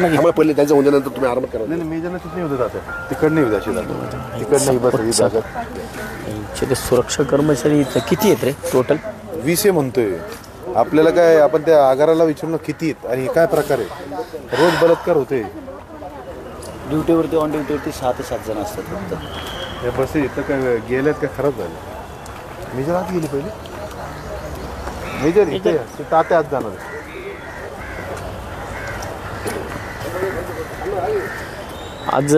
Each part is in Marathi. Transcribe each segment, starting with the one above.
त्यामुळे पहिले त्यांच्या उद्यानंतर तुम्ही आराम करा. नाही मी ज्यांना तिथे होतं जाते तिकडनं येऊ द्याशी जातो तिकडनं बस ते सुरक्षा कर्मचारी इथं किती आहेत रे टोटल? 20 म्हणतोय. आपल्याला काय आपण त्या आगाराला विचारून किती आहेत आणि काय प्रकार आहे. रोज बलात्कार होते. ड्युटीवरती ऑन ड्युटीवरती 6 ते 7 जण असतात फक्त. या बस इथं काय गेल्यात काय खराब झालं. मेजर आत गेली पहिले. मेजर इथे तात्या आत जाणार. आज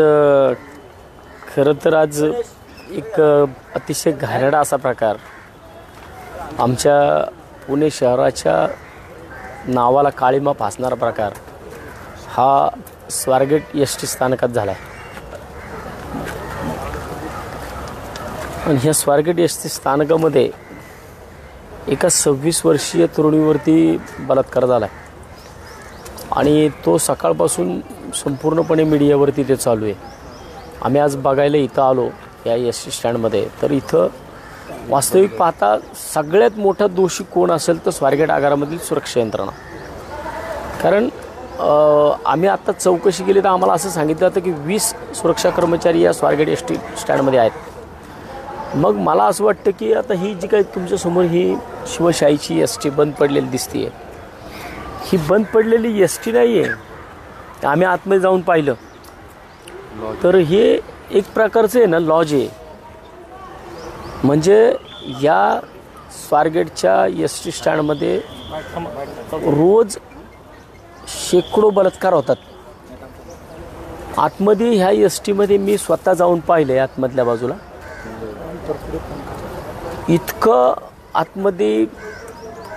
खरं तर आज एक अतिशय घाणेरडा असा प्रकार आमच्या पुणे शहराच्या नावाला काळीमा फासणारा प्रकार हा स्वारगेट एस.टी. स्थानकात झाला आहे. आणि ह्या स्वारगेट एस.टी. स्थानकामध्ये एका 26 वर्षीय तरुणीवरती बलात्कार झाला आहे आणि तो सकाळपासून संपूर्णपणे मीडियावरती ते चालू आहे. आम्ही आज बघायला इथं आलो या एस.टी. स्टँडमध्ये, तर इथं वास्तविक पाहता सगळ्यात मोठा दोषी कोण असेल तर स्वारगेट आगारामधील सुरक्षा यंत्रणा. कारण आम्ही आत्ता चौकशी केली तर आम्हाला असं सांगितलं जातं की 20 सुरक्षा कर्मचारी या स्वारगेट एस.टी. स्टँडमध्ये आहेत. मग मला असं वाटतं की आता ही जी काही तुमच्यासमोर ही शिवशाहीची एस.टी. बंद पडलेली दिसते, ही बंद पडलेली एस.टी. नाही आहे. आम्ही आतमध्ये जाऊन पाहिलं तर हे एक प्रकारचं आहे ना लॉज आहे. म्हणजे या स्वारगेटच्या एस.टी. स्टँडमध्ये रोज शेकडो बलात्कार होतात. आतमध्ये ह्या एस.टीमध्ये मी स्वतः जाऊन पाहिलं आहे. आतमधल्या बाजूला इतकं आतमध्ये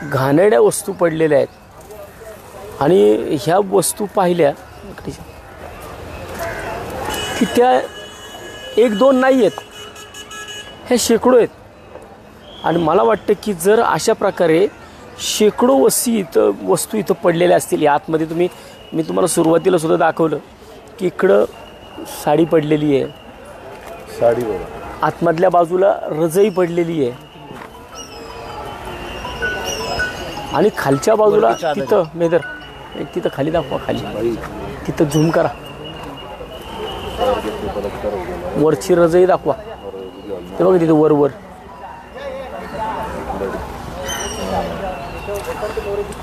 घाणेरड्या वस्तू पडलेल्या आहेत आणि ह्या वस्तू पाहिल्या की त्या 1-2 नाही आहेत, हे शेकडो आहेत. आणि मला वाटतं की जर अशा प्रकारे शेकडो वस्तू इथं पडलेल्या असतील या आतमध्ये, मी तुम्हाला सुरुवातीला सुद्धा दाखवलं की इकडं साडी पडलेली आहे, साडीवर आतमधल्या बाजूला रजई पडलेली आहे आणि खालच्या बाजूला तिथं मेदर तिथं खाली दाखवा, खाली तिथं झूम करा, वरची रजई दाखवा, ते बघा तिथं वर.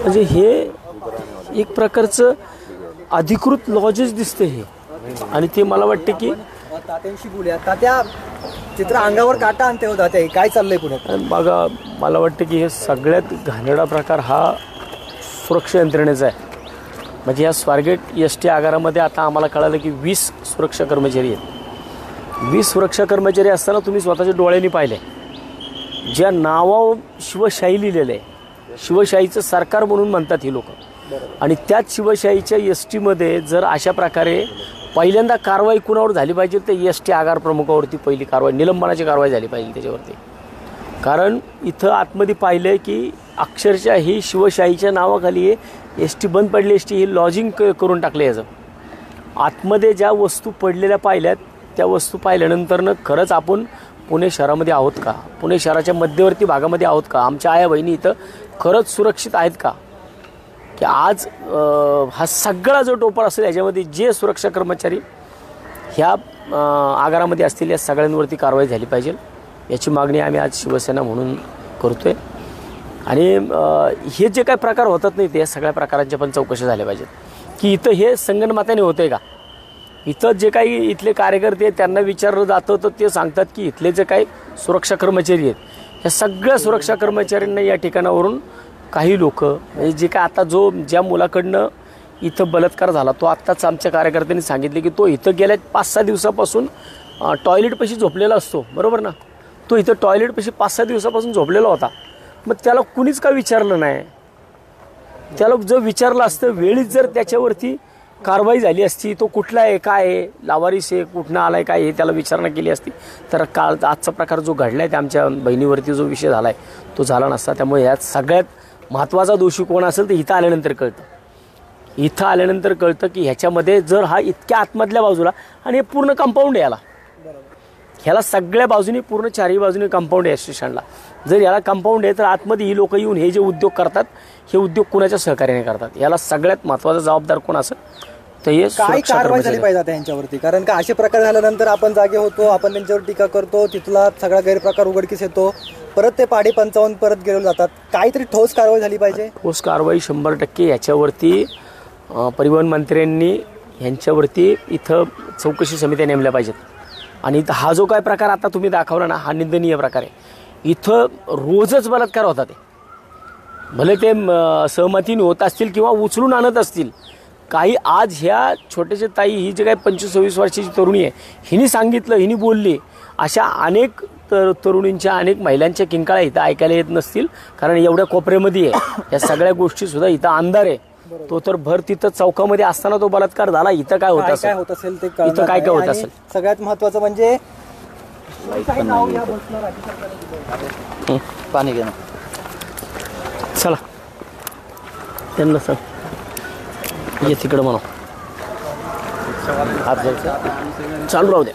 म्हणजे हे एक प्रकारचं अधिकृत लॉजेस दिसते हे. आणि ते मला वाटते की तात्यांशी बोलूया. तात्या चित्र अंगावर काटा आणते होता ते काय चाललंय पुढे बघा. मला वाटतं की हे सगळ्यात घाणेरडा प्रकार हा सुरक्षा यंत्रणेचा आहे. म्हणजे या स्वारगेट एस.टी. आगारामध्ये आता आम्हाला कळालं की 20 सुरक्षा कर्मचारी आहेत. 20 सुरक्षा कर्मचारी असताना तुम्ही स्वतःच्या डोळ्यांनी पाहिले ज्या नावावर शिवशाही लिहिलेलं आहे, शिवशाहीचं सरकार म्हणून म्हणतात ही लोक. आणि त्याच शिवशाहीच्या एस.टीमध्ये जर अशा प्रकारे पहिल्यांदा कारवाई कुणावर झाली पाहिजे तर एस.टी. आगार प्रमुखावरती पहिली कारवाई, निलंबनाची कारवाई झाली पाहिजे त्याच्यावरती. कारण इथं आतमध्ये पाहिलं आहे की अक्षरशः ही शिवशाहीच्या नावाखाली एस.टी. बंद पडली, एस.टी. ही लॉजिंग करून टाकले. याचं आतमध्ये ज्या वस्तू पडलेल्या पाहिल्यात त्या वस्तू पाहिल्यानंतरनं खरंच आपण पुणे शहरामध्ये आहोत का, पुणे शहराच्या मध्यवर्ती भागामध्ये आहोत का, आमच्या आया बहिणी इथं खरंच सुरक्षित आहेत का, की आज हा सगळा जो टोपा असेल याच्यामध्ये जे सुरक्षा कर्मचारी ह्या आगारामध्ये असतील या सगळ्यांवरती कारवाई झाली पाहिजे. याची मागणी आम्ही आज शिवसेना म्हणून करतो आहे. आणि हे जे काही प्रकार होतात नाही ते या सगळ्या प्रकारांच्या पण चौकशी झाल्या पाहिजेत. की इथं हे संगनमताने होतं आहे का. इथं जे काही इथले कार्यकर्ते आहेत त्यांना विचारलं जातं तर ते सांगतात की इथले जे काही सुरक्षा कर्मचारी आहेत ह्या सगळ्या सुरक्षा कर्मचाऱ्यांना या ठिकाणावरून काही लोक म्हणजे जे काय आता ज्या मुलाकडनं इथं बलात्कार झाला तो आत्ताच आमच्या कार्यकर्त्यांनी सांगितले की तो इथं गेल्या 5-6 दिवसापासून टॉयलेटपाशी झोपलेला असतो, बरोबर ना. तो इथं टॉयलेटपाशी 5-6 दिवसापासून झोपलेला होता. मग त्याला कुणीच का विचारलं नाही. त्याला जर विचारलं असतं वेळीच जर त्याच्यावरती कारवाई झाली असती, तो कुठला आहे, काय आहे, लावारिस आहे, कुठनं आला आहे, काय हे त्याला विचारणा केली असती तर आजचा प्रकार जो घडला आहे त्या आमच्या बहिणीवरती जो विषय झाला आहे तो झाला नसता. त्यामुळे यात सगळ्यात महत्त्वाचा दोषी कोण असेल तर इथं आल्यानंतर कळतं. इथं आल्यानंतर कळतं की ह्याच्यामध्ये जर हा इतक्या आतमधल्या बाजूला आणि हे पूर्ण कंपाऊंड याला ह्याला सगळ्या बाजूनी पूर्ण चारही बाजूने कंपाऊंड आहे स्टेशनला. जर याला कंपाऊंड आहे तर आतमध्ये ही लोक येऊन हे जे उद्योग करतात हे उद्योग कोणाच्या सहकार्याने करतात. याला सगळ्यात महत्त्वाचा जबाबदार कोण असेल तर हे काय सुरक्षा कारवाई झाली कर्मचारी पाहिजे आता यांच्यावरती? कारण का असे प्रकार झाल्यानंतर आपण जागे होतो, आपण त्यांच्यावर टीका करतो, तिथला सगळा गैरप्रकार उघडकीस येतो, परत ते पाढे पंचावन्न परत गेले जातात. काहीतरी ठोस कारवाई झाली पाहिजे. ठोस कारवाई 100% याच्यावरती परिवहन मंत्र्यांनी यांच्यावरती इथं चौकशी समित्या नेमल्या पाहिजेत. आणि इथं हा जो काय प्रकार आता तुम्ही दाखवला ना, हा निंदनीय प्रकार आहे. इथं रोजच बलात्कार होतात. भले ते सहमतीने होत असतील किंवा उचलून आणत असतील. काही आज ह्या छोट्याशा ताई, ही जी काही 25-26 वर्षाची तरुणी आहे, हिने सांगितलं, हिने बोलली, अशा अनेक तरुणींच्या, अनेक महिलांच्या किंकाळ्या इथं ऐकायला येत नसतील. कारण एवढ्या कोपऱ्यामध्ये आहे, या सगळ्या गोष्टी सुद्धा इथं अंधार आहे. तो तर भर तिथं चौकामध्ये असताना तो बलात्कार झाला. इथं काय होत काय असेल, होत असेल ते इथं काय काय होत आणि असेल. सगळ्यात महत्वाचं म्हणजे पाणी घेणं. चला त्यांना सांग, ये तिकडं म्हणा, हात जायचं चालू राहू द्या.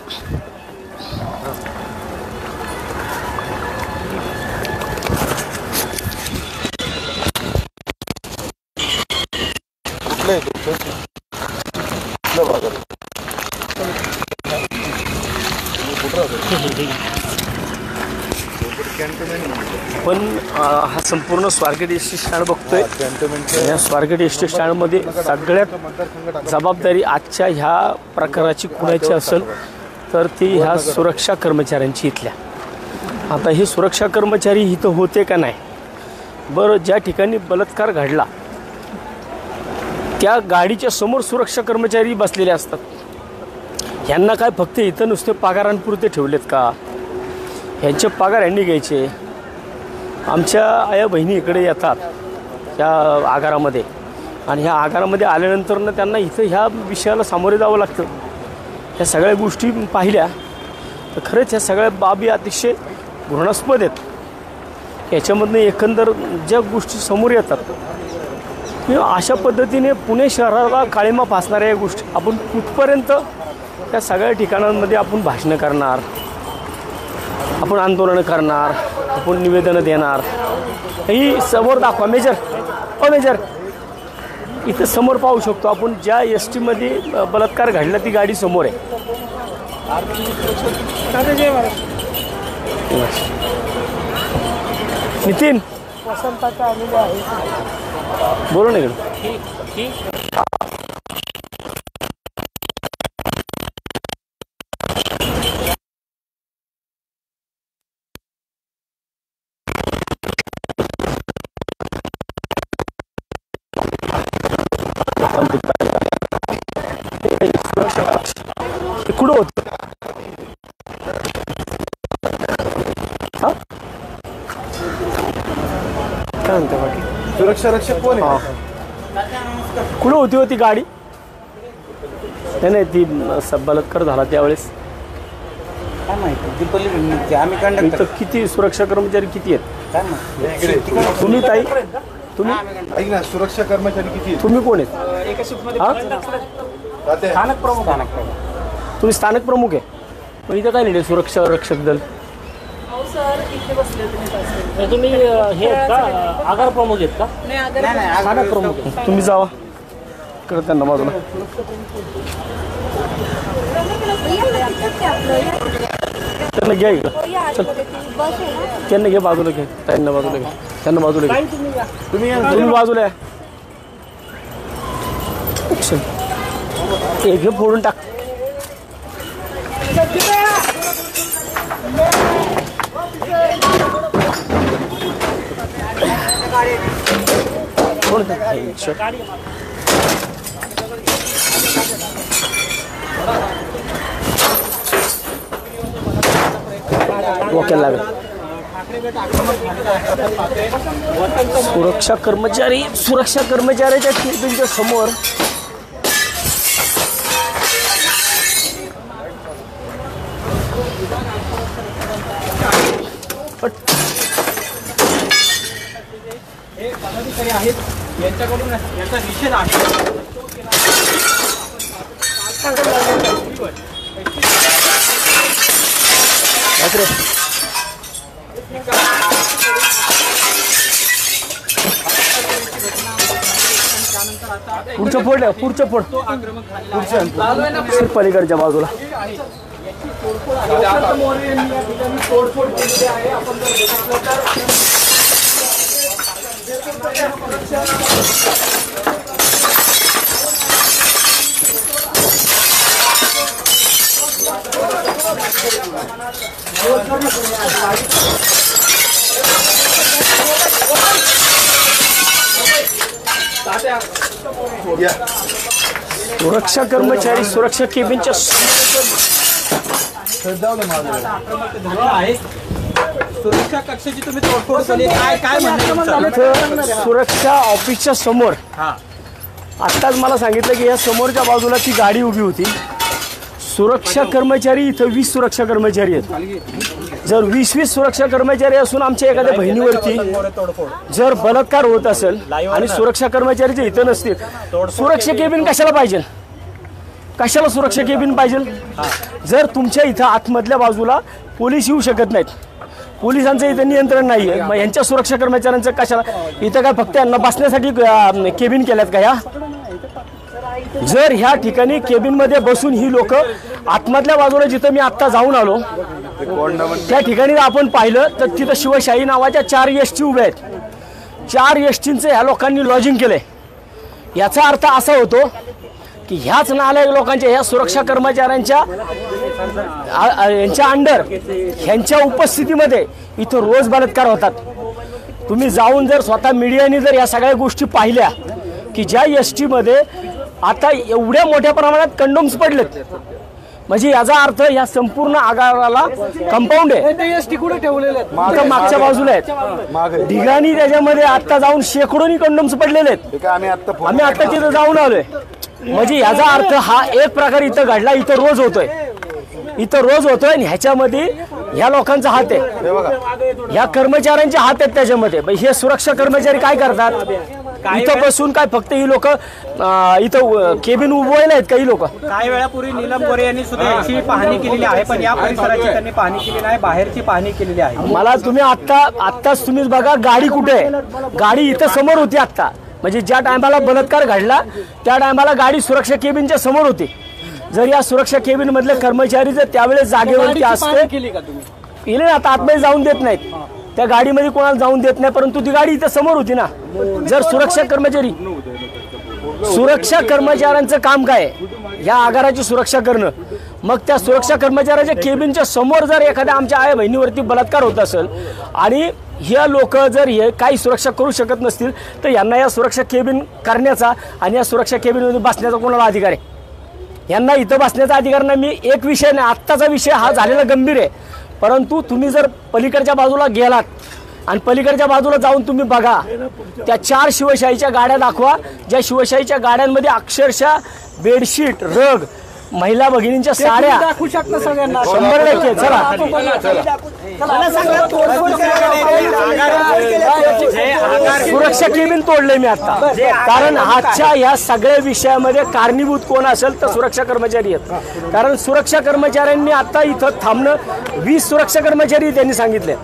पण हा संपूर्ण स्वारगेट एस टी स्टँड बघतोय. या स्वारगेट एस टी स्टँडमध्ये सगळ्यात जबाबदारी आजच्या ह्या प्रकाराची कुणाची असेल तर ती ह्या सुरक्षा कर्मचाऱ्यांची इथल्या. आता हे सुरक्षा कर्मचारी इथं होते का नाही? बरं, ज्या ठिकाणी बलात्कार घडला त्या गाडीच्या समोर सुरक्षा कर्मचारी बसलेले असतात. ह्यांना काय फक्त इथं नुसते पगारांपुरते ठेवलेत का? ह्यांचे पगार यांनी घ्यायचे. आमच्या आया बहिणी इकडे येतात ह्या आगारामध्ये, आणि ह्या आगारामध्ये आल्यानंतर त्यांना इथं ह्या विषयाला सामोरे जावं लागतं. ह्या सगळ्या गोष्टी पाहिल्या तर खरंच ह्या सगळ्या बाबी अतिशय घृणास्पद आहेत. याच्यामधनं एकंदर ज्या गोष्टी समोर येतात, अशा पद्धतीने पुणे शहराला काळिमा फासणाऱ्या या गोष्टी आपण कुठपर्यंत त्या सगळ्या ठिकाणांमध्ये आपण भाषणं करणार, आपण आंदोलनं करणार, आपण निवेदनं देणार. ही समोर दाखवा मेजर, मेजर इथं समोर पाहू शकतो आपण. ज्या एस टीमध्ये बलात्कार घडला ती गाडी समोर आहे. नितीन बोलो ना इकडे. कुठं होत? काय म्हणते बाकी? सुरक्षा रक्षक कोण आहे? कुठं होती गाडी? नाही ती बलात्कार झाला त्यावेळेस काय माहिती, आम्ही कंडक्टर. इथं किती सुरक्षा कर्मचारी किती आहेत? काय माहिती. तुम्ही ताई, तुम्ही ऐक ना, सुरक्षा कर्मचारी किती आहेत? तुम्ही कोण आहेत? तात्या, स्थानक प्रमुख. तुम्ही स्थानक प्रमुख आहे. पण इथं काय नाही सुरक्षा रक्षक दल? तुम्ही हे आहेत का, आगार प्रमुख आहेत का? नाही, स्थानक प्रमुख. तुम्ही जावा कर त्यांना बाजूला. त्यांना घ्या इकडं, चल त्यांना घे बाजूला, घे त्यांना बाजूला, घे त्यांना बाजूला, घे तुम्ही बाजूला या. एक हे फोडून टाक. डोक्याला लागेल. सुरक्षा कर्मचाऱ्याच्या केबिनच्या समोर पदाधिकारी आहेत, यांच्याकडून याचा निषेध आहे. त्यानंतर आता पुढचं फोड सिर्फ पलीकडच्या बाजूला. सुरक्षा कर्मचारी सुरक्षा केबिनच्या सुरक्षा कक्षाची तुम्ही तोडफोड केली, काय म्हणणं? सुरक्षा ऑफिसच्या समोर आत्ताच मला सांगितलं की या समोरच्या बाजूला ती गाडी उभी होती. सुरक्षा कर्मचारी इथं 20 सुरक्षा कर्मचारी आहेत. जर 20 सुरक्षा कर्मचारी असून आमच्या एखाद्या बहिणीवरती जर बलात्कार होत असेल आणि सुरक्षा कर्मचारी जे इथं नसतील, सुरक्षा केबिन कशाला पाहिजे? कशाला सुरक्षा केबिन पाहिजे? जर तुमच्या इथं आतमधल्या बाजूला पोलीस येऊ शकत नाहीत, पोलिसांचं इथं नियंत्रण नाही आहे, मग यांच्या सुरक्षा कर्मचाऱ्यांचं कशाला? इथं काय फक्त यांना बसण्यासाठी केबिन केल्यात का या? जर ह्या ठिकाणी केबिनमध्ये बसून ही लोक आतमधल्या बाजूला जिथं मी आत्ता जाऊन आलो त्या ठिकाणी आपण पाहिलं तर तिथं शिवशाही नावाच्या 4 एसटी उभ्या आहेत. 4 एसटींचं ह्या लोकांनी लॉजिंग केलंय. याचा अर्थ असा होतो की ह्याच नालायक लोकांच्या ह्या सुरक्षा कर्मचाऱ्यांच्या यांच्या अंडर ह्यांच्या उपस्थितीमध्ये इथं रोज बलात्कार होतात. तुम्ही जाऊन जर स्वतः मीडियाने जर या सगळ्या गोष्टी पाहिल्या की ज्या एसटीमध्ये आता एवढ्या मोठ्या प्रमाणात कंडोम्स पडलेत, म्हणजे याचा अर्थ या संपूर्ण आगाराला कंपाऊंड आहे. एसटी कुठे ठेवलेले आहेत? मागच्या बाजूला आहेत ढिगाणी, त्याच्यामध्ये आता जाऊन शेकडोनी कंडोम्स पडलेले आहेत. आम्ही आता तिथं जाऊन आलोय. म्हणजे याचा अर्थ हा एक प्रकार इथं घडला, इथं रोज होतोय आणि ह्याच्यामध्ये ह्या लोकांचा हात आहे, ह्या कर्मचाऱ्यांचे हात आहेत त्याच्यामध्ये. हे सुरक्षा कर्मचारी काय करतात? इथं बसून काय फक्त ही लोक इथं केबिन उभवायला आहेत काही लोक. काही वेळापूर्वी नीलम गोरे यांनी सुद्धा याची पाहणी केलेली आहे, पण या परिसराची त्यांनी पाहणी केली नाही, बाहेरची पाहणी केलेली आहे. मला तुम्ही आत्ताच तुम्हीच बघा गाडी कुठे आहे? गाडी इथं समोर होती आत्ता, म्हणजे ज्या टायमाला बलात्कार घडला त्या टायमाला गाडी सुरक्षा केबिनच्या समोर होती. जर या सुरक्षा केबिन मधले कर्मचारी जर त्यावेळेस जागेवरती असते केले ना, आता आतमध्ये जाऊन देत नाहीत, त्या गाडीमध्ये कोणाला जाऊन देत नाही, परंतु ती गाडी इथं समोर होती ना. जर सुरक्षा कर्मचाऱ्यांचं काम काय या आगाराची सुरक्षा करणं, मग त्या सुरक्षा कर्मचाऱ्याच्या केबिनच्या समोर जर एखाद्या आमच्या आई बहिणीवरती बलात्कार होत असेल आणि हे लोक जर हे काही सुरक्षा करू शकत नसतील तर यांना या सुरक्षा केबिन करण्याचा आणि या सुरक्षा केबिनमध्ये बसण्याचा कोणाला अधिकार आहे? यांना इथं बसण्याचा अधिकार नाही. मी एक विषय नाही, आत्ताचा विषय हा झालेला गंभीर आहे, परंतु तुम्ही जर पलीकडच्या बाजूला गेलात आणि पलीकडच्या बाजूला जाऊन तुम्ही बघा त्या 4 शिवशाहीच्या गाड्या दाखवा, ज्या शिवशाहीच्या गाड्यांमध्ये अक्षरशः बेडशीट, रग, महिला भगिनींच्या साड्या दाखवू शकता सगळ्यांना 100%. चला सुरक्षा केबिन तोडले मी आता, कारण आजच्या या सगळ्या विषयामध्ये कारणीभूत कोण असेल तर सुरक्षा कर्मचारी आहेत. कारण सुरक्षा कर्मचाऱ्यांनी आता इथं थांबणं 20 सुरक्षा कर्मचारी त्यांनी सांगितले.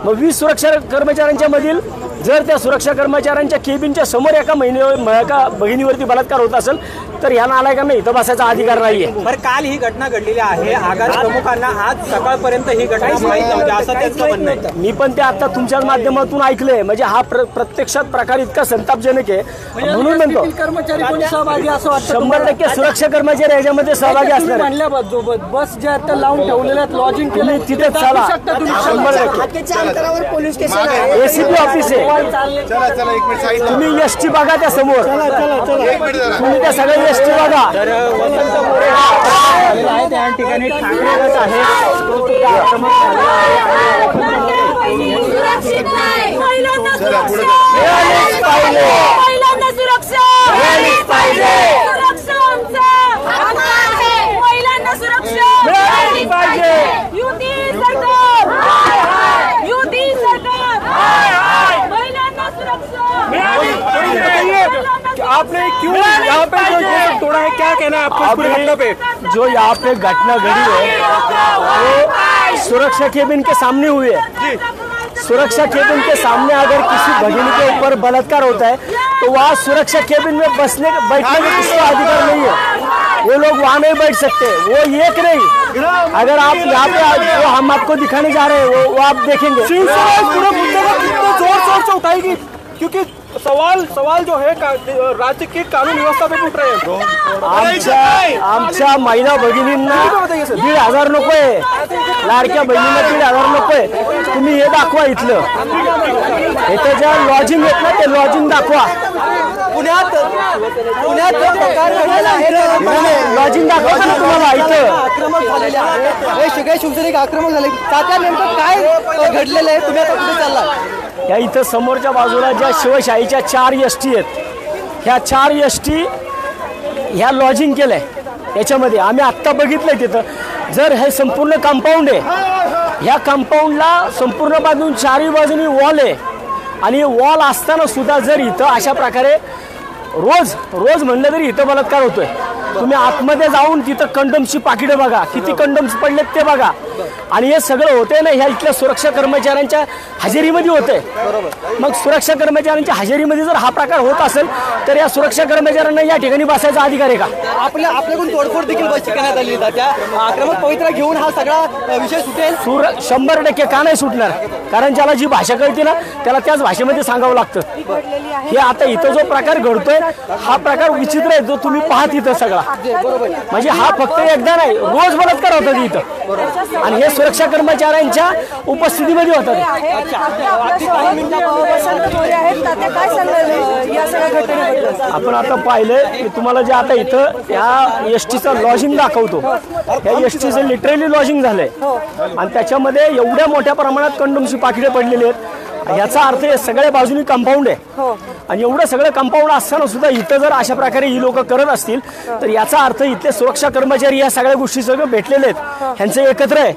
मग 20 सुरक्षा कर्मचाऱ्यांच्या मधील जर त्या सुरक्षा कर्मचाऱ्यांच्या केबिनच्या समोर एका भगिनीवरती बलात्कार होत असेल तर या नालायकांना इथं बसायचा अधिकार नाहीये. बरं, काल ही घटना घडलेली आहे, आगार प्रमुखांना आज सकाळपर्यंत ही घटना माहीत नव्हती असं त्यांचं म्हणणं आहे. मी पण ते आता तुमच्या माध्यमातून ऐकलंय, म्हणजे हा प्रत्यक्षात प्रकार इतका संतापजनक आहे म्हणून म्हणतो. कर्मचारी कोणी सहभागी असं वाटतं? 100% सुरक्षा कर्मचारी याच्यामध्ये सहभागी असणार. बस जे आता लावून ठेवलेल्या लॉजिंग तुम्ही तिथे चला, 100% अंतरावर पोलीस स्टेशन आहे, एसीपी ऑफिस आहे. तुम्ही एसटी बघा त्या समोर, तुम्ही त्या सगळ्या एसटी बघा. त्या ठिकाणी ठाकरे गट आहे, महिलांना सुरक्षा, महिलांना सुरक्षा मिळाली पाहिजे. युती सरकार, युती सरकार, महिलांना सुरक्षा मिळाली पाहिजे. आपने क्यों यहाँ पे जो तोड़ा है, क्या कहना है आपको? जो यहाँ पे घटना घड़ी है वो सुरक्षा केबिन के सामने हुई है. सुरक्षा केबिन के सामने अगर किसी भगिनी के ऊपर बलात्कार होता है तो वहाँ सुरक्षा केबिन में बैठने का किसी अधिकार नहीं है। वो लोग वहाँ नहीं बैठ सकते। वो एक नहीं, अगर आप यहाँ पे वो हम आपको दिखाने जा रहे हैं वो आप देखेंगे। पूरे मुद्दे को कितने जोर शोर से उठाएगी, क्योंकि सवाल जो है राज्य की कानून व्यवस्था पे उठ रहे हैं। आमच्या महिला भगिनींना 1,500 नकोय, लाडक्या बहिणींना 1,500 नकोय। तुम्ही हे दाखवा इथलं, इथं ज्या लॉजिंग आहेत ना ते लॉजिंग दाखवा। पुण्यात जो प्रकार घडलेला आहे लॉजिंग दाखवा ना तुम्हाला इथं। आक्रमक झालेले आहेत, हे सगळे शिवसैनिक आक्रमक झाले, तात्या नेमकं काय घडलेलं आहे? तुम्ही आता कुठे चालला? या इथं समोरच्या बाजूला ज्या शिवशाहीच्या 4 एसटी आहेत, ह्या 4 एसटी ह्या लॉजिंग केलंय याच्यामध्ये। आम्ही आत्ता बघितलंय तिथं जर हे संपूर्ण कंपाऊंड आहे, ह्या कंपाऊंडला संपूर्ण बाजून 4ही बाजूनी वॉल आहे आणि वॉल असताना सुद्धा जर इथं अशा प्रकारे रोज म्हणलं तरी इथं बलात्कार होतोय। तुम्ही आतमध्ये जाऊन तिथं कंडोमची पाकिटं बघा, किती कंडोम्स पडलेत ते बघा। आणि हे सगळं होते ना ह्या इथल्या सुरक्षा कर्मचाऱ्यांच्या हजेरीमध्ये होते। मग सुरक्षा कर्मचाऱ्यांच्या हजेरीमध्ये जर हा प्रकार होत असेल तर या सुरक्षा कर्मचाऱ्यांना या ठिकाणी बसायचा अधिकार आहे का? आपल्याकडून तोडफोड देखील बसची करण्यात आली आहे। त्या आक्रमक पवित्रा घेऊन हा सगळा विषय सुटेल? 100% का नाही सुटणार? कारण ज्याला जी भाषा कळते ना त्याला त्याच भाषेमध्ये सांगावं लागतं। हे आता इथं जो प्रकार घडतोय हा प्रकार विचित्र आहे, जो तुम्ही पाहत इथं सगळा। म्हणजे हा फक्त एकदा नाही, रोज बलात्कार होतात इथं आणि हे सुरक्षा कर्मचाऱ्यांच्या उपस्थितीमध्ये होतात। आपण आता पाहिलंय की तुम्हाला जे आता इथं या एसटीचं लॉजिंग दाखवतो, या एसटीचं लिटरली लॉजिंग झालंय आणि त्याच्यामध्ये एवढ्या मोठ्या प्रमाणात कंडोमची पाकिटे पडलेली आहेत। याचा अर्थ हे सगळ्या बाजूनी कंपाऊंड आहे आणि एवढं सगळं कंपाऊंड असताना सुद्धा इथं जर अशा प्रकारे ही लोक करत असतील तर याचा अर्थ इथले सुरक्षा कर्मचारी या सगळ्या गोष्टी सगळं भेटलेले आहेत, ह्यांचं एकत्र आहे।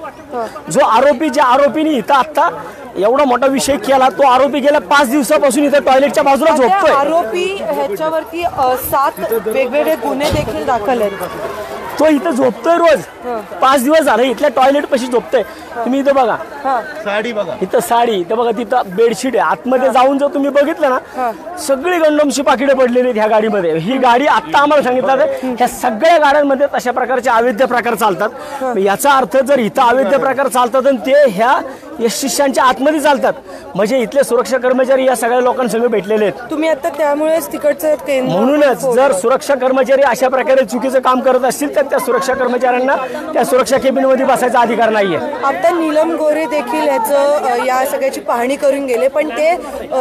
जो आरोपी, ज्या आरोपीने इथं आत्ता एवढा मोठा विषय केला, तो आरोपी गेल्या 5 दिवसापासून इथं टॉयलेटच्या बाजूला झोपतोय। आरोपी ह्याच्यावरती 7 वेगवेगळे गुन्हे देखील दाखल आहेत। तो इथं झोपतोय रोज, 5 दिवस झाले इथल्या टॉयलेट पाशी झोपतोय। तुम्ही इथं बघा, साडी बघा, इथं साडी, इथं बघा, तिथं बेडशीट आहे। आतमध्ये जाऊन जर तुम्ही बघितलं ना सगळी कंडोमची पाकिटे पडलेली आहेत ह्या गाडीमध्ये। ही गाडी आत्ता आम्हाला सांगितलं ह्या सगळ्या गाड्यांमध्ये तशा प्रकारचे अवैध प्रकार चालतात। याचा अर्थ जर इथं अवैध प्रकार चालतात आणि ते ह्या शिष्यांच्या आतमध्ये चालतात म्हणजे इथले सुरक्षा कर्मचारी या सगळ्या लोकांसंग भेटलेले आहेत। तुम्ही आता त्यामुळेच तिकडचं म्हणूनच जर सुरक्षा कर्मचारी अशा प्रकारे चुकीचं काम करत असतील तर त्या सुरक्षा कर्मचाऱ्यांना त्या सुरक्षा केबिनमध्ये बसायचा अधिकार नाहीये। आता नीलम गोरे देखील ह्याचं या सगळ्याची पाहणी करून गेले, पण ते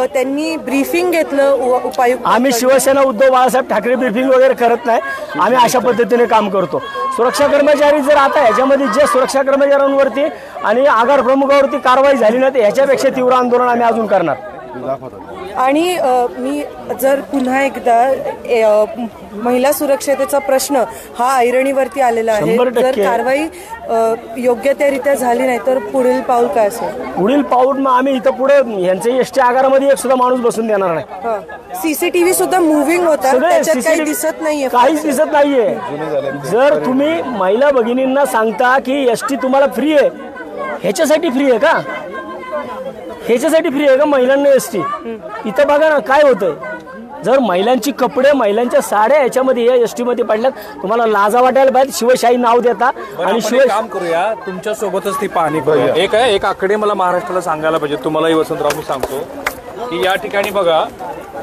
त्यांनी ब्रीफिंग घेतलं उपायुक्त। आम्ही शिवसेना उद्धव बाळासाहेब ठाकरे ब्रीफिंग वगैरे करत नाही, आम्ही अशा पद्धतीने काम करतो। सुरक्षा कर्मचारी जर आता ह्याच्यामध्ये जे सुरक्षा कर्मचाऱ्यांवरती आणि आगार प्रमुखावरती कारवाई झाली नाही तर ह्याच्यापेक्षा तीव्र आंदोलन आम्ही अजून करणार। आणि मी जर पुन्हा एकदा महिला सुरक्षतेचा प्रश्न हा ऐरणीवरती आलेला आहे, जर कारवाई योग्य त्यारीत्या झाली नाही तर पुढील पाऊल काय असेल? पुढील पाऊल मग आम्ही इथं पुढे यांच्या एसटी आगारामध्ये एक सुद्धा माणूस बसून देणार नाही। सीसीटीव्ही सुद्धा मुव्हिंग होता, त्याच्यात काही दिसत नाहीये, काहीच दिसत नाहीये। जर तुम्ही महिला भगिनींना सांगता की एसटी तुम्हाला फ्री आहे, ह्याच्यासाठी फ्री आहे का? ह्याच्यासाठी फ्री आहे का महिलांना एसटी? इथं बघा ना काय होतंय। जर महिलांची कपडे, महिलांच्या साड्या याच्यामध्ये या एसटी मध्ये पडल्यात, तुम्हाला लाजा वाटायला पाहिजे। शिवशाही नाव देता आणि शिव काम करूया, तुमच्या सोबतच ती पाहणी करूया। एक आकडे मला महाराष्ट्राला सांगायला पाहिजे, तुम्हालाही वसंतराव मी सांगतो की या ठिकाणी बघा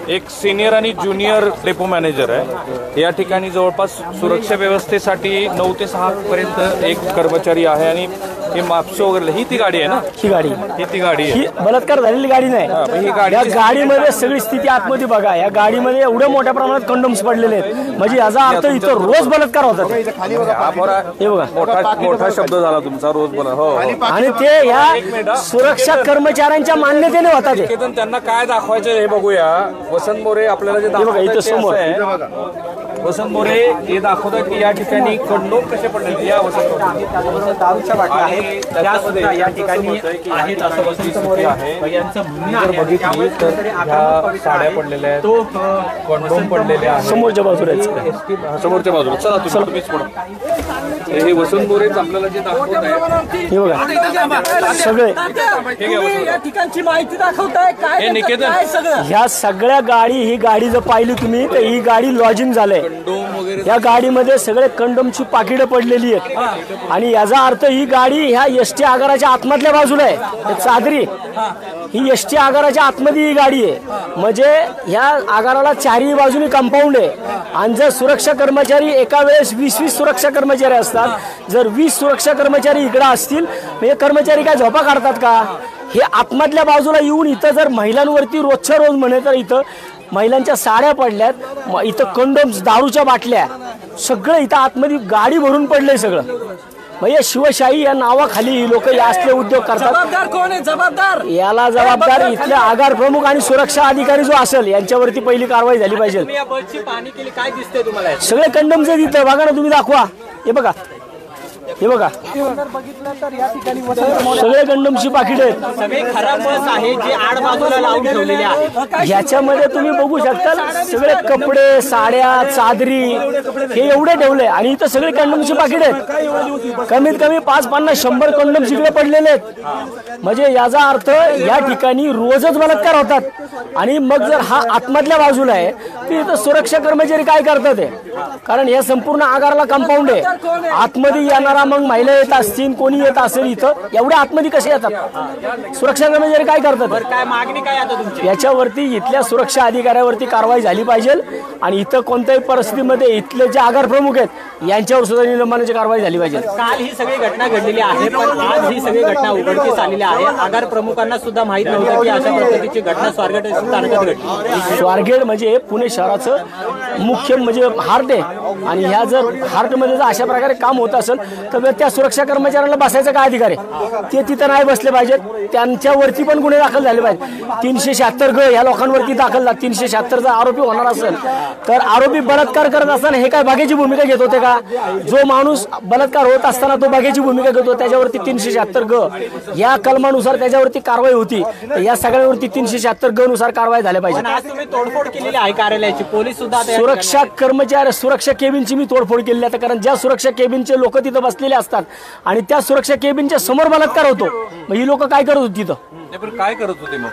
एक सिनियर आणि ज्युनियर डेपो मॅनेजर आहे। या ठिकाणी जवळपास सुरक्षा व्यवस्थेसाठी 9 ते 6 पर्यंत एक कर्मचारी आहे आणि हे मापसो वगैरे ही ती गाडी आहे ना? ही गाडी, ही ती गाडी आहे, ही बलात्कार झालेली गाडी नाही। ही गाडी, या गाडीमध्ये सगळी स्थिती आतमध्ये बघा, या गाडीमध्ये एवढ्या मोठ्या प्रमाणात कंडोम्स पडलेले आहेत म्हणजे याचा अर्थ इथं रोज बलात्कार होतात। हे बघा मोठा शब्द झाला तुमचा, रोज बोला। हो, आणि ते या सुरक्षा कर्मचाऱ्यांच्या मान्यतेने होतात। त्यांना काय दाखवायचं हे बघूया। वसंत मोरे आपल्याला जे इथं समोर आहे वसंत मोरे हे दाखवतात की या ठिकाणी कंडोम कसे पडले या दारूच्या बाटल्या आहेत त्या सुद्धा या ठिकाणी आहेत असं वसंत मोरे यांचं म्हणणं आहे. बघितली तर ह्या साड्या पडलेल्या आहेत, कंडोम पडलेले आहेत समोरच्या बाजूला समोरच्या बाजूला. चला तुम्हीच पडा. हे वसंत मोरेच आपल्याला जे दाखवत आहे हे बघा सगळे या ठिकाणची माहिती दाखवताय काय हे निकेतन. काय सगळं ह्या सगळ्या गाडी ही गाडी जर पाहिली तुम्ही तर ही गाडी लॉजिंग झालंय. या गाडीमध्ये सगळे कंडोमची पाकिटं पडलेली आहेत आणि याचा अर्थ ही गाडी ह्या एसटी आगाराच्या आतमधल्या बाजूला आहे. हे चादरी ही एसटी आगाराच्या आतमध्ये ही गाडी आहे. म्हणजे ह्या आगाराला चारही बाजूनी कंपाऊंड आहे आणि जर सुरक्षा कर्मचारी एका वेळेस 20-20 सुरक्षा कर्मचारी असतात. जर 20 सुरक्षा कर्मचारी इकडे असतील म्हणजे कर्मचारी काय झोपा काढतात का? हे आतमधल्या बाजूला येऊन इथं जर महिलांवरती रोजच्या रोज म्हणे तर इथं महिलांच्या साड्या पडल्यात, इथं कंडोम्स, दारूच्या बाटल्या, सगळं इथं आतमध्ये गाडी भरून पडलंय सगळं. म्हणजे शिवशाही या नावाखाली ही लोक या असले उद्योग करतात. जबाबदार कोण आहे? जबाबदार याला जबाबदार इथले आगार प्रमुख आणि सुरक्षा अधिकारी जो असेल यांच्यावरती पहिली कारवाई झाली पाहिजे. या बसची पाहणी केली, काय दिसतंय तुम्हाला? सगळे कंडोमचे तिथं बघा ना, तुम्ही दाखवा. हे बघा, हे बघा, बघितलं तर या ठिकाणी सगळे कंडोमची पाकिट आहेत. सगळे खराब बस आहे जे आड बाजूला लावून ठेवलेले आहे. ह्याच्यामध्ये तुम्ही बघू शकता सगळे कपडे, साड्या, चादरी हे एवढे ठेवले आणि इथं सगळे कंडोमची पाकिट आहेत. कमीत कमी 5-50-100 कंडोम तिकडे पडलेले आहेत. म्हणजे याचा अर्थ या ठिकाणी रोजच बलात्कार होतात. आणि मग जर हा आतमधल्या बाजूला आहे तर इथं सुरक्षा कर्मचारी काय करतात? कारण या संपूर्ण आगाराला कंपाऊंड आहे. आतमध्ये येणारा मग महिला येत असतील, कोणी येत असेल, इथं एवढ्या आतमध्ये कसे येतात? सुरक्षा कर्मचारी काय करतात? काय मागणी काय आता तुमची? याच्यावरती इथल्या सुरक्षा अधिकाऱ्यावरती कारवाई झाली पाहिजे आणि इथं कोणत्याही परिस्थितीमध्ये इथले जे आगार प्रमुख आहेत यांच्यावर सुद्धा निलंबनाची कारवाई झाली पाहिजे. काल ही सगळी घटना घडलेली आहे पण आज ही सगळी घटना उघडकीस आलेली आहे. आगार प्रमुखांना सुद्धा माहित नव्हतं की अशा पद्धतीची घटना स्वारगेट स्थानकात घडली. स्वारगेट म्हणजे पुणे शहराचं मुख्य म्हणजे हार्ट आहे आणि ह्या जर हार्टमध्ये जर अशा प्रकारे काम होत असेल तर त्या सुरक्षा कर्मचाऱ्यांना बसायचा काय अधिकार आहे? ते तिथं नाही बसले पाहिजेत. त्यांच्यावरती पण गुन्हे दाखल झाले पाहिजे. 376 ग ह्या लोकांवरती दाखल झाला. 376 जर आरोपी होणार असेल तर आरोपी बलात्कार करत असताना हे काय बागेची भूमिका घेत होते का? जो माणूस बलात्कार होत असताना तो बागेची भूमिका घेतो त्याच्यावरती 376 ग या कलमानुसार त्याच्यावरती कारवाई होती. या सगळ्यांवरती 376 ग नुसार कारवाई झाल्या पाहिजे. आज तुम्ही तोडफोड केलेली आहे कार्यालयाची, पोलीस सुद्धा सुरक्षा कर्मचारी, सुरक्षा केबिनची मी तोडफोड केली आहे. कारण ज्या सुरक्षा केबिनचे लोक तिथं बसलेले असतात आणि त्या सुरक्षा केबिनच्या समोर बलात्कार होतो, मग ही लोक काय करत होती तिथं? काय करत होते मग?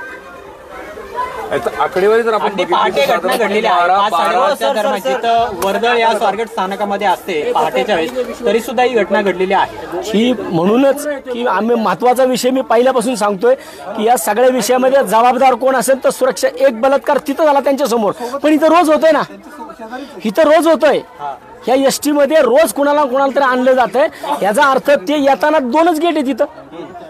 आकडेवारी जर आपण पहाटे घटना घडलेली आहे. 5:30 दरम्यान जिथं वर्दळ या स्वारगेट स्थानकामध्ये असते पहाटेच्या वेळेस, तरी सुद्धा ही घटना घडलेली आहे. ही म्हणूनच की आम्ही महत्वाचा विषय मी पहिल्यापासून सांगतोय की या सगळ्या विषयामध्ये जबाबदार कोण असेल तर सुरक्षा. एक बलात्कार तिथं झाला त्यांच्या समोर, पण इथं रोज होतोय ना, इथं रोज होतोय. ह्या एसटी मध्ये रोज कुणाला तरी आणलं जातंय. याचा अर्थ ते येताना 2च गेट आहे तिथं,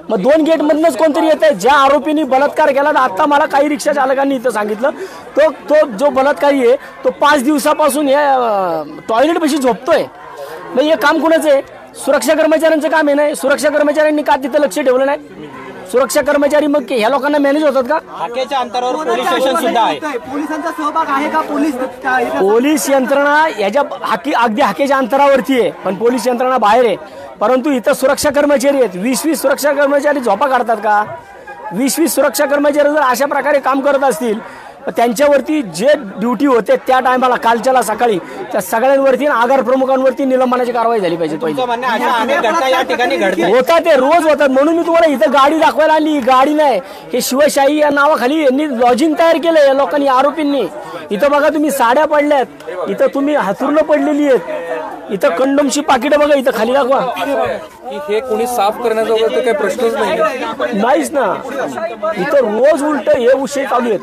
मग 2 गेट मधनच कोणतरी येत आहे. ज्या आरोपींनी बलात्कार केला तर आता मला काही रिक्षा चालकांनी इथं सांगितलं तो जो बलात्कारी आहे तो 5 दिवसापासून या टॉयलेट पाशी झोपतोय. मग हे काम कुणाचं आहे? सुरक्षा कर्मचाऱ्यांचं काम आहे. नाही, सुरक्षा कर्मचाऱ्यांनी का तिथं लक्ष ठेवलं नाही? सुरक्षा कर्मचारी मग ह्या लोकांना मॅनेज होतात का? हाकेच्या अंतरावर पोलीस स्टेशन सुद्धा आहे. पोलिसांचा सहभाग आहे का? पोलीस यंत्रणा याच्या अगदी हाकेच्या अंतरावरती आहे, पण पोलीस यंत्रणा बाहेर आहे. परंतु इथं सुरक्षा कर्मचारी आहेत. 20-20 सुरक्षा कर्मचारी झोपा काढतात का? 20-20 सुरक्षा कर्मचारी जर अशा प्रकारे काम करत असतील त्यांच्यावरती जे ड्युटी होते त्या टायमाला कालच्याला सकाळी त्या सगळ्यांवरती आगार प्रमुखांवरती निलंबनाची कारवाई झाली पाहिजे. होता ते रोज होतात. म्हणून मी तुम्हाला इथं गाडी दाखवायला आणली. गाडी नाही, हे शिवशाही या नावाखाली यांनी लॉजिंग तयार केलं या लोकांनी, आरोपींनी. इथं बघा तुम्ही साड्या पडल्यात, इथं तुम्ही हातुर्न पडलेली आहेत, इथं कंडोमची पाकिटं बघा, इथं खाली दाखवा. हे कोणी साफ करण्याचा वगैरे काही प्रश्नच नाहीच ना. इथं रोज उलट हे विषय चालू आहेत.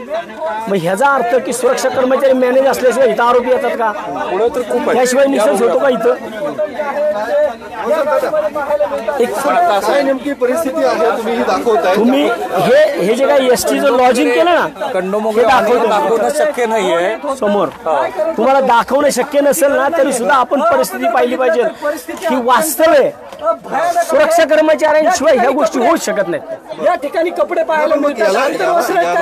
मग ह्याचा अर्थ की सुरक्षा कर्मचारी मॅनेज असल्याशिवाय इथं आरोपी येतात का? त्याशिवाय निसर्ग होतो का इथं? नेमकी परिस्थिती आहे तुम्ही ही दाखवताय. तुम्ही हे जे काही एसटीचं लॉजिंग केलं ना, कंडोम दाखवणं शक्य नाहीये समोर. तुम्हाला दाखवणं शक्य नसेल ना तरी सुद्धा आपण परिस्थिती पाहिली पाहिजे की वास्तव आहे. सुरक्षा कर्मचाऱ्यांशिवाय ह्या गोष्टी होऊच शकत नाहीत. या ठिकाणी कपडे पाहायला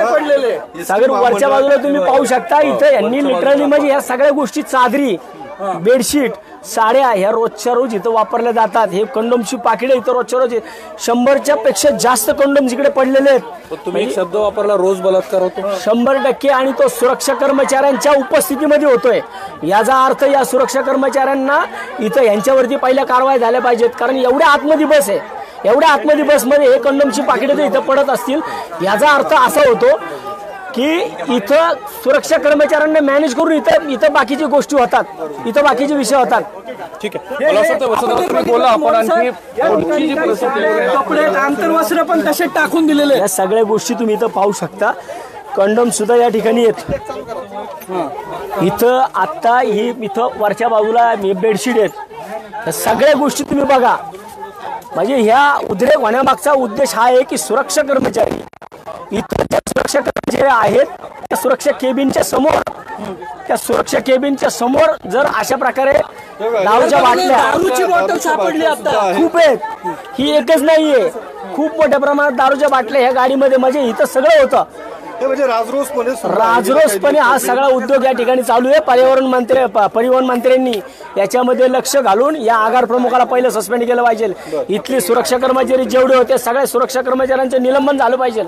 पडलेले सागर वरच्या बाजूला तुम्ही पाहू शकता. इथं यांनी लिटरली म्हणजे ह्या सगळ्या गोष्टी चादरी बेडशीट, साड्या ह्या रोजच्या रोज इथं वापरल्या जातात. हे कंडोमची पाकिटे इथं रोजच्या रोज 100च्या पेक्षा जास्त कंडोम्स इकडे पडलेले आहेत. तुम्ही एक शब्द वापरला, रोज बलात्कार होतो. 100% आणि तो सुरक्षा कर्मचाऱ्यांच्या उपस्थितीमध्ये होतोय. याचा अर्थ या सुरक्षा कर्मचाऱ्यांना इथं यांच्यावरती पहिल्या कारवाई झाल्या पाहिजेत. कारण एवढ्या आतमध्ये बस आहे, एवढ्या आतमध्ये बसमध्ये हे कंडोमची पाकिटे जर इथं पडत असतील, याचा अर्थ असा होतो की इथं सुरक्षा कर्मचाऱ्यांना मॅनेज करून इथं बाकीची गोष्टी होतात, इथं बाकीचे विषय होतात. ठीक आहे, मला असं वाटतं वसंतराव तुम्ही बोला, आपण आणखी पुढची जी परिस्थिती आहे, कपडे आंतरवस्त्र पण तसे टाकून दिलेले. या सगळ्या गोष्टी तुम्ही इथं पाहू शकता. कंडोम सुद्धा या ठिकाणी येत. इथं आत्ता ही इथं वरच्या बाजूला बेडशीट आहेत. या सगळ्या गोष्टी तुम्ही बघा. म्हणजे ह्या उद्रेक होण्यामागचा उद्देश हा आहे की सुरक्षा कर्मचारी इथं ज्या सुरक्षा कर्मचारी आहेत त्या सुरक्षा केबिनच्या समोर जर अशा प्रकारे दारूच्या बाटल्या, दारूची बॉटल सापडली आता खूप आहेत. ही एकच नाहीये, खूप मोठ्या प्रमाणात दारूच्या बाटल्या ह्या गाडीमध्ये. म्हणजे इथं सगळं होतं. म्हणजे राजरोसपणे हा सगळा उद्योग या ठिकाणी चालू आहे. परिवहन मंत्र्यांनी याच्यामध्ये लक्ष घालून या आगार प्रमुखाला पहिलं सस्पेंड केलं पाहिजे. इथले सुरक्षा कर्मचारी जेवढे होते सगळ्या सुरक्षा कर्मचाऱ्यांचं निलंबन झालं पाहिजे.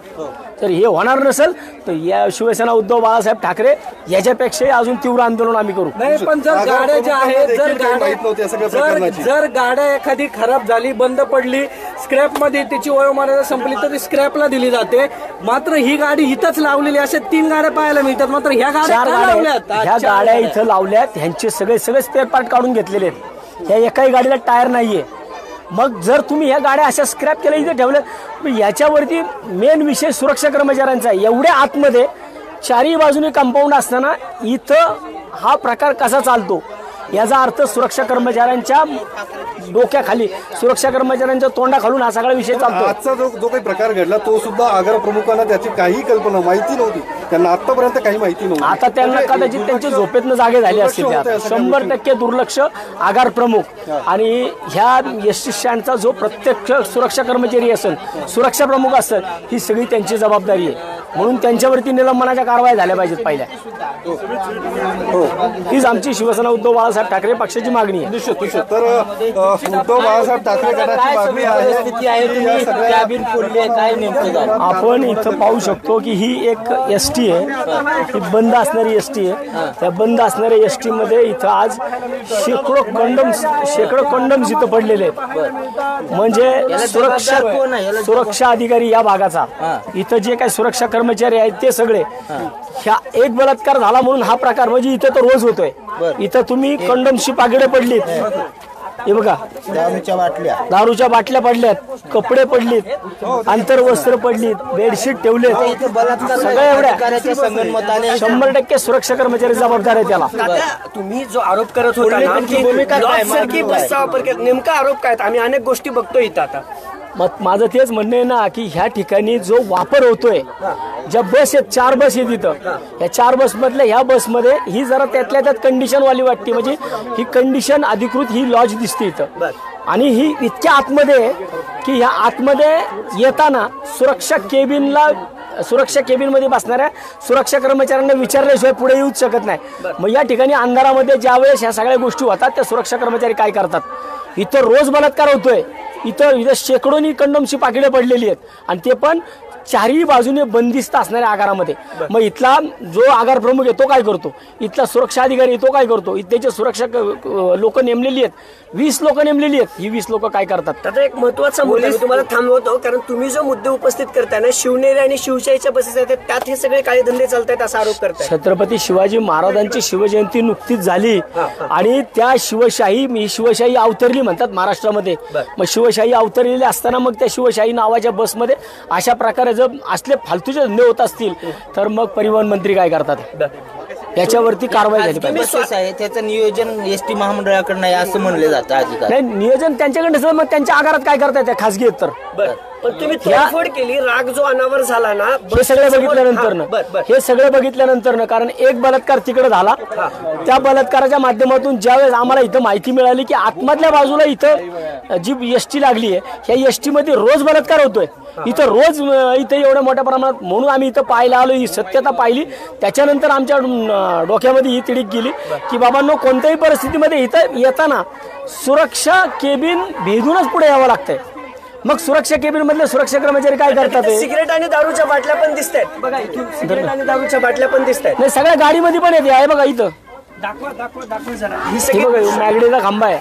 तर हे होणार नसेल तर या शिवसेना उद्धव बाळासाहेब ठाकरे याच्यापेक्षाही अजून तीव्र आंदोलन आम्ही करू. नाही, पण जर गाड्या ज्या आहेत, जर गाड्या एखादी खराब झाली, बंद पडली, स्क्रॅप मध्ये त्याची वयोमर्यादा संपली तर स्क्रॅपला दिली जाते. मात्र ही गाडी इथंच लावलेली, अशा 3 गाड्या पाहायला मिळतात. मात्र ह्या गाड्या इथं लावल्यात, ह्यांचे सगळे स्पेअर पार्ट काढून घेतलेले आहेत. ह्या एकाही गाडीला टायर नाहीये. मग जर तुम्ही ह्या गाड्या अशा स्क्रॅप केल्या इथे ठेवल्या, याच्यावरती मेन विषय सुरक्षा कर्मचाऱ्यांचा आहे. एवढ्या आतमध्ये चारही बाजूने कंपाऊंड असताना इथं हा प्रकार कसा चालतो, याचा अर्थ सुरक्षा कर्मचाऱ्यांच्या डोक्याखाली, सुरक्षा कर्मचाऱ्यांच्या तोंडाखालून हा सगळा विषय चालतो. आजचा जो काही प्रकार घडला तो सुद्धा आगार प्रमुखांना त्याची काही कल्पना माहिती नव्हती. त्यांना आतापर्यंत काही माहिती नव्हती. आता त्यांना कदाचित त्यांच्या झोपेतनं जागे झाले असतील. 100% दुर्लक्ष आगार प्रमुख आणि ह्या एसटी स्टँडचा जो प्रत्यक्ष सुरक्षा कर्मचारी असेल, सुरक्षा प्रमुख असेल, ही सगळी त्यांची जबाबदारी आहे. म्हणून त्यांच्यावरती निलंबनाच्या कारवाई झाल्या पाहिजेत पहिल्या. हीच आमची शिवसेना उद्धव बाळासाहेब ठाकरे पक्षाची मागणी आहे. तर उद्धव बाळासाहेब ठाकरे गटाची मागणी आहे. आपण इथं पाहू शकतो की ही एक एसटी आहे, ही बंद असणारी एसटी आहे. त्या बंद असणाऱ्या एसटी मध्ये इथं आज शेकडो कंडम्स इथं पडलेले आहेत. म्हणजे सुरक्षा अधिकारी या भागाचा, इथं जे काही सुरक्षा कर्मचारी आहेत ते सगळे, ह्या एक बलात्कार झाला म्हणून हा प्रकार म्हणजे इथं तर रोज होतोय. इथं तुम्ही कंडमची पाकिटे पडलीत, हे बघा, दारूच्या बाटल्या पडल्यात, कपडे पडलीत, आंतरवस्त्र पडलीत, बेडशीट ठेवलेत, सगळ्या एवढ्या 100% सुरक्षा कर्मचारी जबाबदार आहे त्याला. तुम्ही जो आरोप करत होता बसचा वापर केला, नेमका आरोप काय? आम्ही अनेक गोष्टी बघतोय इथं आता. मग माझं तेच म्हणणं आहे ना की ह्या ठिकाणी जो वापर होतोय, ज्या बस आहेत, 4 बस आहेत इथं, या 4 बस मधल्या ह्या बसमध्ये ही जरा त्यातल्या त्यात कंडिशन वाली वाटते. म्हणजे ही कंडिशन अधिकृत ही लॉज दिसते इथं. आणि ही इतक्या आतमध्ये की ह्या आतमध्ये येताना सुरक्षा केबिनमध्ये बसणाऱ्या सुरक्षा कर्मचाऱ्यांना विचारल्याशिवाय पुढे येऊच शकत नाही. मग या ठिकाणी अंधारामध्ये ज्या वेळेस ह्या सगळ्या गोष्टी होतात त्या सुरक्षा कर्मचारी काय करतात? इथं रोज बलात्कार होतोय. इथं शेकडोनी कंडोमची पाकिटे पडलेली आहेत आणि ते पण 4ही बाजूने बंदिस्त असणाऱ्या आगारामध्ये. मग इथला जो आगार प्रमुख आहे तो काय करतो? इथला सुरक्षा अधिकारी तो काय करतो? इथल्याचे सुरक्षा लोक नेमलेली आहेत, 20 लोक नेमलेली आहेत. ही 20 लोक काय करतात? आता एक महत्वाचा मुद्दा मी तुम्हाला थांबवतो, कारण तुम्ही जो मुद्दे उपस्थित करताय ना, शिवनेरी आणि शिवशाहीच्या बसेस आहेत त्यात हे सगळे काळे धंदे चालतायत असा आरोप करताय. छत्रपती शिवाजी महाराजांची शिवजयंती नुकतीच झाली आणि त्या शिवशाही अवतरली म्हणतात महाराष्ट्रामध्ये. मग शिवशाही अवतरलेली असताना मग त्या शिवशाही नावाच्या बसमध्ये अशा प्रकारे जर असले फालतूचे धंदे होत असतील तर मग परिवहन मंत्री काय करतात? याच्यावरती कारवाई झाली पाहिजे. त्याचं नियोजन एसटी महामंडळाकडे नाही असं म्हणलं जातं. नाही, नियोजन त्यांच्याकडे, मग त्यांच्या आगारात काय करतायत? खासगी आहेत तर पण तुम्ही तोडफोड केली, राग जो अनावर झाला ना, हे सगळं बघितल्यानंतर ना, हे सगळं बघितल्यानंतर ना, कारण एक बलात्कार तिकडे झाला, त्या बलात्काराच्या माध्यमातून ज्यावेळेस आम्हाला इथं माहिती मिळाली की आतमधल्या बाजूला इथं जी एसटी लागली आहे, ह्या एसटी मध्ये रोज बलात्कार होतोय, इथं रोज इथं एवढ्या मोठ्या प्रमाणात, म्हणून आम्ही इथं पाहायला आलो, ही सत्यता पाहिली. त्याच्यानंतर आमच्या डोक्यामध्ये ही तिडीक गेली की बाबांनो, कोणत्याही परिस्थितीमध्ये इथं येताना सुरक्षा केबिन भेदूनच पुढे यावं लागतंय. मग सुरक्षा केबिन मधले सुरक्षा कर्मचारी काय करतात? सिगरेट आणि दारूच्या बाटल्या पण दिसत आहेत बघा, इथून सिगरेट आणि दारूच्या बाटल्या पण दिसत आहेत. नाही, सगळ्या गाडीमध्ये पण येते आहे बघा, इथं दाखवा जरा. हे बघा, मॅगडीचा खांबा आहे.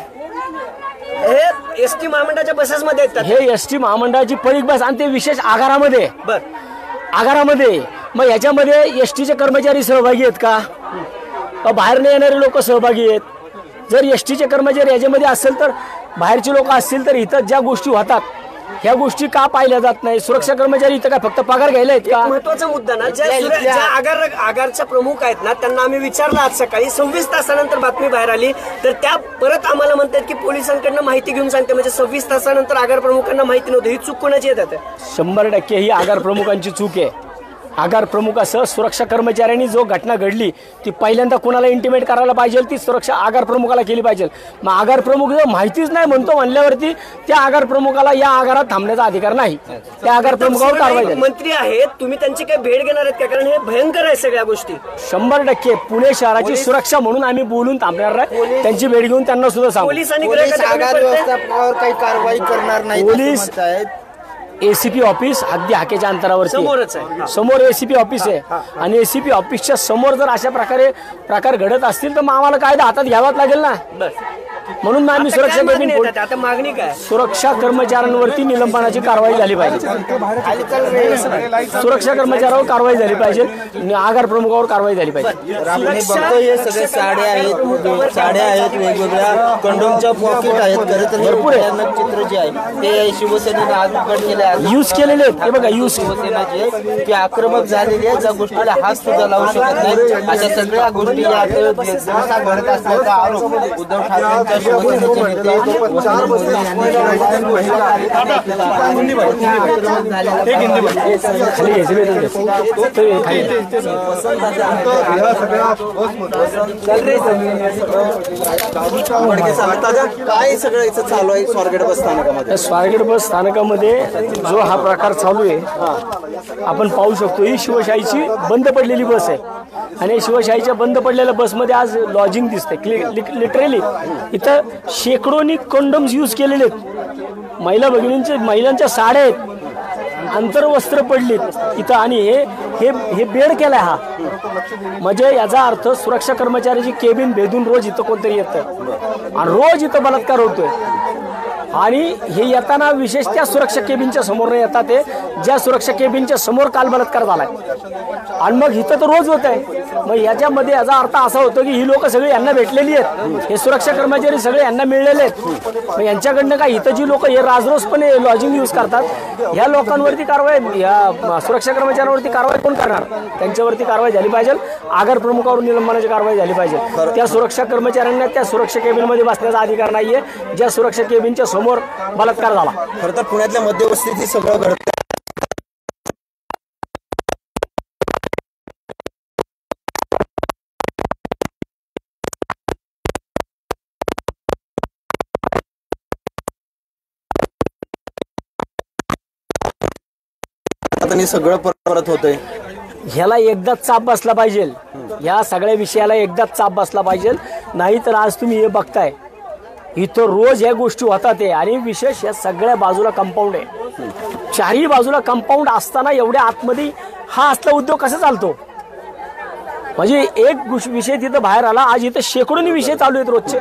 हे एसटी महामंडळाच्या बसेस मध्ये येतात. हे एसटी महामंडळाची परीख बस, आणि ते विशेष आगारामध्ये. बर, आगारामध्ये. मग याच्यामध्ये एसटीचे कर्मचारी सहभागी आहेत का? बाहेरने येणारे लोक सहभागी आहेत? जर एसटीचे कर्मचारी याच्यामध्ये असेल तर, बाहेरचे लोक असतील तर, इथं ज्या गोष्टी होतात ह्या गोष्टी का पाहिल्या जात नाही? सुरक्षा कर्मचारी इथं काय फक्त पगार घ्यायला आहेत का? महत्वाचा मुद्दा ना, ज्या आगारच्या प्रमुख आहेत ना, त्यांना आम्ही विचारलं आज सकाळी, 26 तासानंतर बातमी बाहेर आली, तर त्या परत आम्हाला म्हणतात की पोलिसांकडनं माहिती घेऊन सांगते. म्हणजे 26 तासानंतर आगार प्रमुखांना माहिती नव्हती. ही चूक कोणाची येतात? 100% ही आगार प्रमुखांची चूक आहे. आगार प्रमुख असं सुरक्षा कर्मचाऱ्यांनी जो घटना घडली ती पहिल्यांदा कोणाला इंटिमेट करायला पाहिजे? ती सुरक्षा आगार प्रमुखाला केली पाहिजे. मग आगार प्रमुख जर माहितीच नाही म्हणतो म्हणल्यावरती त्या आगार प्रमुखाला या आगारात थांबण्याचा अधिकार नाही. त्या आगार प्रमुखावर कारवाई झाली. मंत्री आहेत, तुम्ही त्यांची काही भेट घेणार आहेत का? कारण हे भयंकर आहे सगळ्या गोष्टी. 100% पुणे शहराची सुरक्षा म्हणून आम्ही बोलून थांबणार नाही. त्यांची भेट घेऊन त्यांना सुद्धा सांगू. पोलिसांनी आगार व्यवस्थापनावर काही कारवाई करणार नाही. पोलीस एसीपी ऑफिस अगदी हाकेच्या अंतरावरती समोरच आहे. समोर एसीपी ऑफिस आहे, आणि एसीपी ऑफिसच्या समोर जर अशा प्रकार घडत असतील तर मग आम्हाला कायदा हातात घ्यावाच लागेल ना. म्हणून आम्ही सुरक्षा केबिन, आता मागणी काय? सुरक्षा कर्मचाऱ्यांवरती निलंबनाची कारवाई झाली पाहिजे. सुरक्षा कर्मचाऱ्यावर कारवाई झाली पाहिजे, आगार प्रमुखावर कारवाई झाली पाहिजे. आपण बघतो हे सगळे साड्या आहेत वेगवेगळ्या, कंडोमच्या पॉकेट आहेत. खरं तर भरपूर आहे. भयानक चित्र जे आहे ते शिवसेनेने आज उघड केले आहे. यूज केलेले आहेत. हे बघा, यूज शिवसेना जी आहे ती आक्रमक झालेली आहे. ज्या गोष्टीला हात सुद्धा लावू शकत नाही, अशा सगळ्या गोष्टी दिवसा घडत असल्याचा आरोप उद्धव ठाकरेंच्या शिवसेनेचे नेते वसंत मोरे यांनी काय सगळं इथं चालू आहे स्वारगेट बस स्थानकामध्ये? स्वारगेट बस स्थानकामध्ये जो हा प्रकार चालू आहे आपण पाहू शकतो. ही शिवशाहीची बंद पडलेली बस आहे, आणि शिवशाहीच्या बंद पडलेल्या बसमध्ये आज लॉजिंग दिसते. लिटरली इथं शेकडोनी कंडोम्स यूज केलेले आहेत. महिलांच्या साड्या आहेत, अंतर्वस्त्र पडलीत इथं, आणि हे बेड केलाय हा. म्हणजे याचा अर्थ सुरक्षा कर्मचाऱ्याची केबिन भेदून रोज इथं कोणतरी येतं, आणि रोज इथं बलात्कार होतोय. आणि हे येताना विशेष त्या सुरक्षा केबिनच्या समोर न येतात, ते ज्या सुरक्षा केबिनच्या समोर काल बलात्कार झालाय, आणि मग इथं तर रोज होत आहे. मग याच्यामध्ये याचा अर्थ असा होतो की ही लोक सगळी यांना भेटलेली आहेत, हे सुरक्षा कर्मचारी सगळे यांना मिळलेले आहेत. मग यांच्याकडनं काय इथं जी लोक हे राजरोसपणे लॉजिंग यूज करतात, ह्या लोकांवरती कारवाई, या सुरक्षा कर्मचाऱ्यांवरती कारवाई कोण करणार? त्यांच्यावरती कारवाई झाली पाहिजे. आगार प्रमुखावर निलंबनाची कारवाई झाली पाहिजे. त्या सुरक्षा कर्मचाऱ्यांना त्या सुरक्षा केबिनमध्ये बसण्याचा अधिकार नाहीये ज्या सुरक्षा केबिनच्या समोर बलात्कार झाला. खरं तर पुण्यातल्या मध्यवस्तीत हे सगळं घडतं. सगळं परत होतंय. ह्याला एकदाच चाप बसला पाहिजे. या सगळ्या विषयाला एकदाच चाप बसला पाहिजे. नाही तर आज तुम्ही हे बघताय इथं रोज ह्या गोष्टी होतात आहे, आणि विशेष या सगळ्या बाजूला कंपाऊंड आहे. चारही बाजूला कंपाऊंड असताना एवढ्या आतमध्ये हा असला उद्योग कसा चालतो? म्हणजे एक विषय तिथं बाहेर आला, आज इथं शेकडोनी विषय चालू आहेत रोजचे.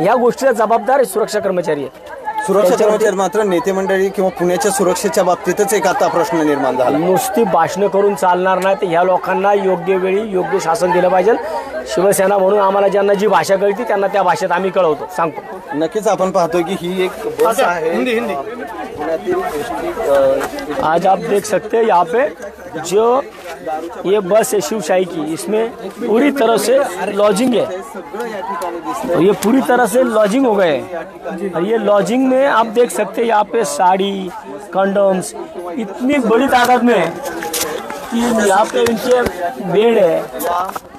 या गोष्टीला जबाबदार सुरक्षा कर्मचारी आहेत. सुरक्षा कर्मचारी मात्र नेते मंडळी किंवा पुण्याच्या सुरक्षेच्या बाबतीतच एक आता प्रश्न निर्माण झाला. नुसती भाषणं करून चालणार नाही, तर ह्या लोकांना योग्य वेळी योग्य शासन दिलं पाहिजे. शिवसेना म्हणून आम्हाला ज्यांना जी भाषा कळती त्यांना त्या भाषेत आम्ही कळवतो, सांगतो. नक्कीच आपण पाहतोय की ही एक बस आहे. आज आप देख सकते हैं यहाँ पे जो ये बस है शिवशाही की, इसमें पूरी तरह से लॉजिंग है और ये पूरी तरह से लॉजिंग हो गए हैं। और ये लॉजिंग में आप देख सकते हैं यहाँ पे साड़ी, कंडोम्स इतनी बड़ी तादाद में है कि यहाँ पे इनके बेड है,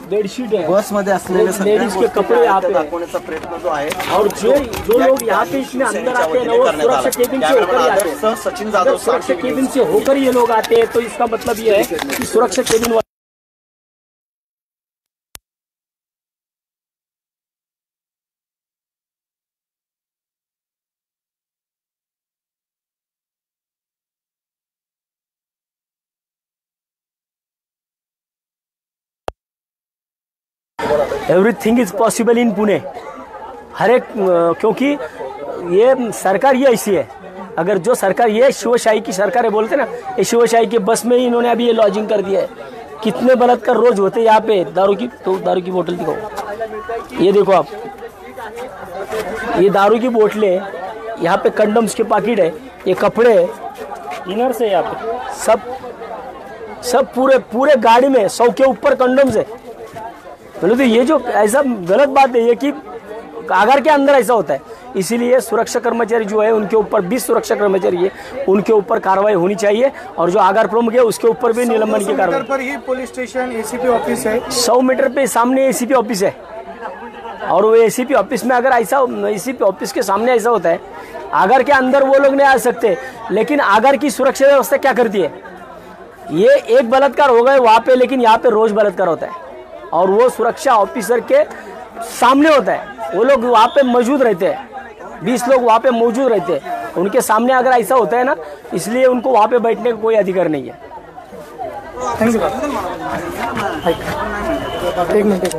बेडशीट है, बस मध्ये असलेले लेडीज के कपड़े यहाँ पे दाखवण्याचा प्रयत्न जो आहे और जो लोग यहाँ पे इसमें अंदर आते हैं ना, वो सुरक्षा केबिन से होकर ही आते हैं। सचिन अगर जाधव सुरक्षा केबिन से होकर ये लोग आते हैं तो इसका मतलब ये है कि सुरक्षा cabin everything is possible in Pune. हर एक क्योंकि ये सरकार ये ऐसी है, अगर जो सरकार ये शिवशाही की सरकार है बोलते ना, ये शिवशाही के बस में ही इन्होंने अभी ये लॉजिंग कर दिया है। कितने बलात्कार रोज होते यहाँ पे। दारू की बोतल दिखाओ, ये देखो आप, ये दारू की बोतलें, यहाँ पे कंडोम्स के पैकेट है, ये कपड़े, इनर से यहाँ पे सब पूरे गाड़ी में 100 के ऊपर कंडोम्स है। बोले तो ये जो ऐसा गलत बात है ये कि आगार के अंदर ऐसा होता है। इसीलिए सुरक्षा कर्मचारी जो है उनके ऊपर 20 सुरक्षा कर्मचारी है, उनके ऊपर कार्रवाई होनी चाहिए और जो आगार प्रमुख है उसके ऊपर भी निलंबन की कार्रवाई। पर ही पुलिस स्टेशन एसीपी ऑफिस है, 100 मीटर पे सामने एसीपी ऑफिस है और वो एसीपी ऑफिस में अगर ऐसा, एसीपी ऑफिस के सामने ऐसा होता है, आगार के अंदर वो लोग नहीं आ सकते। लेकिन आगार की सुरक्षा व्यवस्था क्या करती है, ये एक बलात्कार हो गए वहाँ पे, लेकिन यहाँ पे रोज बलात्कार होता है और वो सुरक्षा ऑफिसर के सामने होता है। वो लोग वहाँ पे मौजूद रहते हैं, 20 लोग वहाँ पे मौजूद रहते हैं, उनके सामने अगर ऐसा होता है ना, इसलिए उनको वहाँ पे बैठने का कोई अधिकार नहीं है। एक मिनट